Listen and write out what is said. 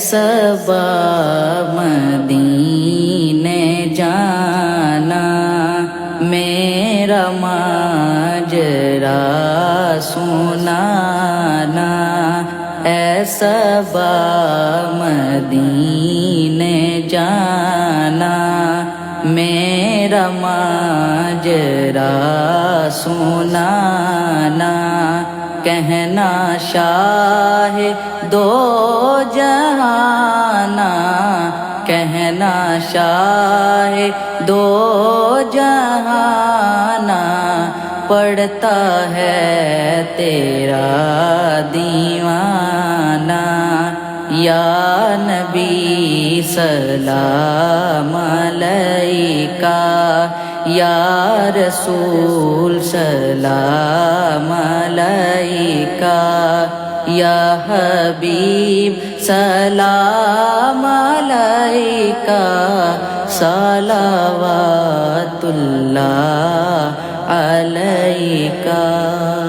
صبا مدینے جانا میرا ماجرا سنانا، اے صبا مدینے جانا میرا ماجرا سنانا، کہنا شاہ دو جہانا، کہنا شاہ دو جہانا، پڑھتا ہے تیرا دیوانہ، یا نبی سلام علیکہ، یا رسول سلام علیکہ، یا حبیب سلام علیکہ، صلوات اللہ علیکہ۔